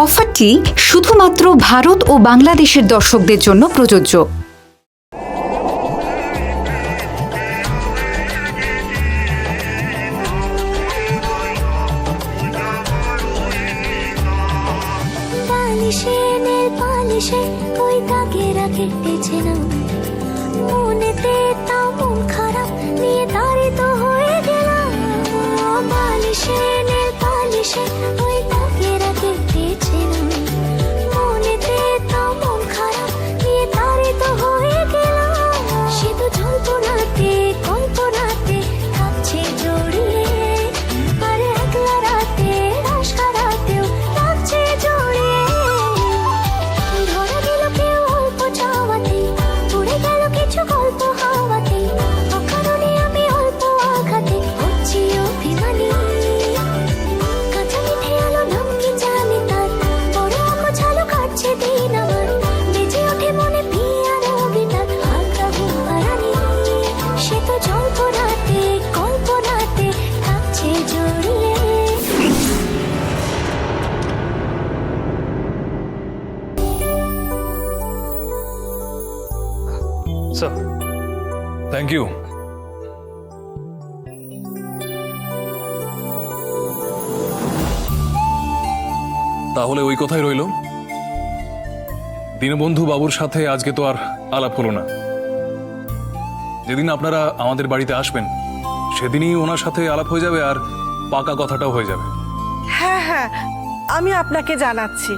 অফারটি শুধুমাত্র ভারত ও বাংলাদেশের দর্শকদের জন্য প্রযোজ্য। মনেতে তাও মন খারাপ নিয়ে দাঁড়িত হয়ে গেলাম, বালিশে নীল পালিশে ওই দাগেরা কেটেছিলাম। মনেতে তাও মন খারাপ নিয়ে দাঁড়িত হয়ে গেলাম, সে তো জল্পনাতে কল্পনাতে থাকছে জড়িয়ে, আর একলা রাতে রাশ কারাতেও থাকছে জড়িয়ে। ধরা দিল কেউ অল্প চাওয়াতে, উড়ে গেল কিছু গল্প হাওয়াতে, অকারণে আমি অল্প আঘাতে হচ্ছি অভিমানী। কাঁচা মিঠে আলো নাম কি জানি তার, বড় অগোছালো কাটছে দিন আমার, বেজে ওঠে মনে পিয়ানো গিটার, হালকা হুমারানি। সে তো জল্পনাতে কল্পনাতে থাকছে জড়িয়ে। Sir, thank you. তাহলে ওই কথাই রইল, দীনবন্ধু বাবুর সাথে আজকে তো আর আলাপ হলো না। যেদিন আপনারা আমাদের বাড়িতে আসবেন সেদিনই ওনার সাথে আলাপ হয়ে যাবে, আর পাকা কথাটাও হয়ে যাবে। হ্যাঁ হ্যাঁ, আমি আপনাকে জানাচ্ছি।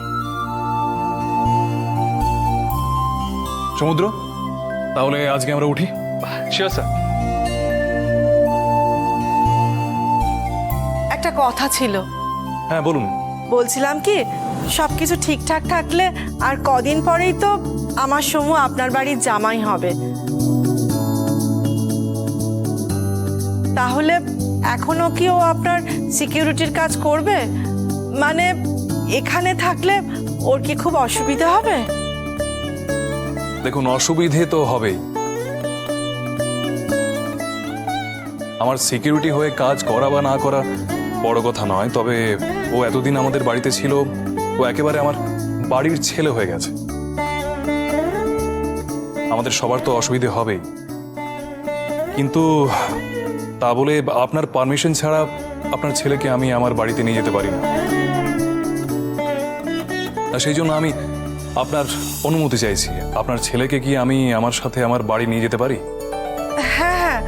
সমুদ্র, তাহলে আজকে আমরা উঠি। Sure sir. একটা কথা ছিল, হ্যাঁ বলুন। বলছিলাম কি, সবকিছু ঠিকঠাক থাকলে আর কদিন পরেই তো আমার সমু আপনার বাড়ির জামাই হবে। তাহলে এখনো কি ও আপনার সিকিউরিটির কাজ করবে? মানে এখানে থাকলে ওর কি খুব অসুবিধা হবে? দেখুন, অসুবিধে তো হবেই। আমার সিকিউরিটি হয়ে কাজ করা বা না করা বড় কথা নয়, তবে ও এতদিন আমাদের বাড়িতে ছিল, ও একেবারে আমার বাড়ির ছেলে হয়ে গেছে। আমাদের সবার তো অসুবিধে হবেই, কিন্তু তা বলে আপনার পারমিশন ছাড়া আপনার ছেলেকে আমি আমার বাড়িতে নিয়ে যেতে পারি না। সেই জন্য আমি আপনার অনুমতি চাইছি। আপনার ছেলেকে কি আমি আমার সাথে আমার বাড়ি নিয়ে যেতে পারি? হ্যাঁ হ্যাঁ,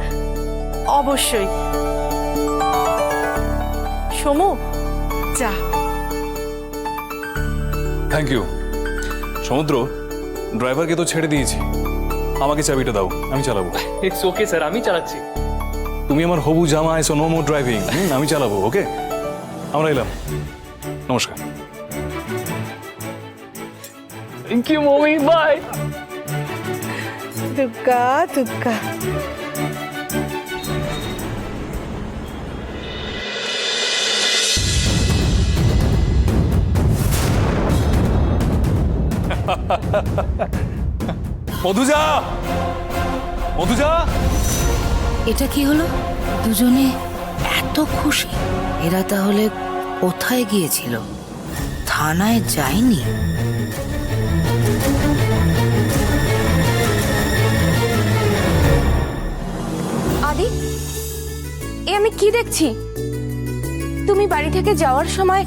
অবশ্যই। সমু, যা। Thank you. সমুদ্র, ড্রাইভারকে তো ছেড়ে দিয়েছি, আমাকে চাবিটা দাও, আমি চালাবো। ইটস ওকে স্যার, আমি চালাচ্ছি। তুমি আমার হবু জামাই, সো নো মোর ড্রাইভিং। আমি চালাবো, ওকে? আমরা এলাম, নমস্কার। Thank you mummy, bye. Dugga Dugga. Madhuja, Madhuja! এটা কি হলো? দুজনে এত খুশি। এরা তাহলে কোথায় গিয়েছিল? থানায় যায়নি? আদি, এ আমি কি দেখছি? তুমি বাড়ি থেকে যাওয়ার সময়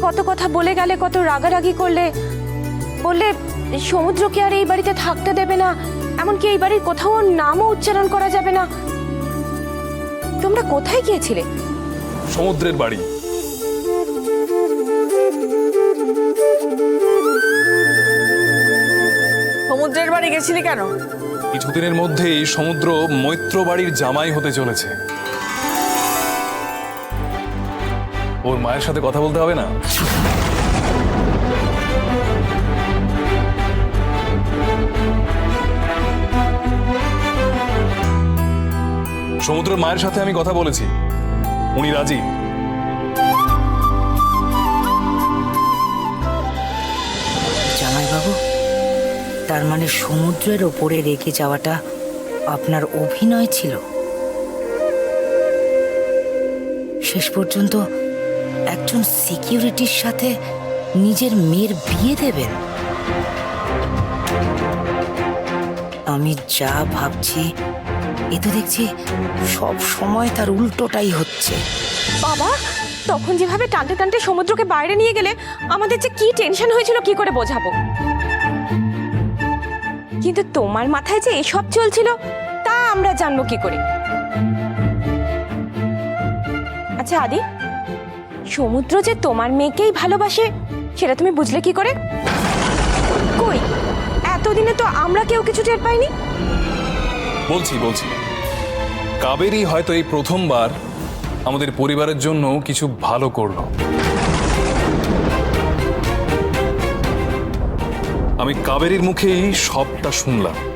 কত কথা বলে গেলে, কত রাগারাগি করলে, বললে সমুদ্রকে আর এই বাড়িতে থাকতে দেবে না, এমনকি এই বাড়ির কোথাও ওর নামও উচ্চারণ করা যাবে না। তোমরা কোথায় গিয়েছিলে? সমুদ্রের বাড়ি। সমুদ্রের বাড়ি গেছিলি কেন? কিছুদিনের মধ্যেই সমুদ্র মৈত্র বাড়ির জামাই হতে চলেছে। ওর মায়ের সাথে কথা বলতে হবে না? সমুদ্রের মায়ের সাথে আমি কথা বলেছি, উনি রাজি। জামাইবাবু, তার মানে সমুদ্রের ওপরে রেখে যাওয়াটা আপনার অভিনয় ছিল? শেষ পর্যন্ত একজন সিকিউরিটির সাথে নিজের মেয়ের বিয়ে দেবেন? আমি যা ভাবছি এ তো দেখছি সব সময় তার উল্টোটাই হচ্ছে। বাবা, তখন যেভাবে টানতে টানতে সমুদ্রকে বাইরে নিয়ে গেলে আমাদের যে কি টেনশন হয়েছিল কি করে বোঝাবো। কিন্তু তোমার মাথায় যে এসব চলছিল তা আমরা জানবো কি করে? আচ্ছা আদি, সমুদ্র যে তোমার মেয়েকেই ভালোবাসে সেটা তুমি বুঝলে কি করে? কই, এতদিনে তো আমরা কেউ কিছু টের পাইনি। বলছি কাবেরী হয়তো এই প্রথমবার আমাদের পরিবারের জন্য কিছু ভালো করলো। আমি কাবেরীর মুখেই সবটা শুনলাম।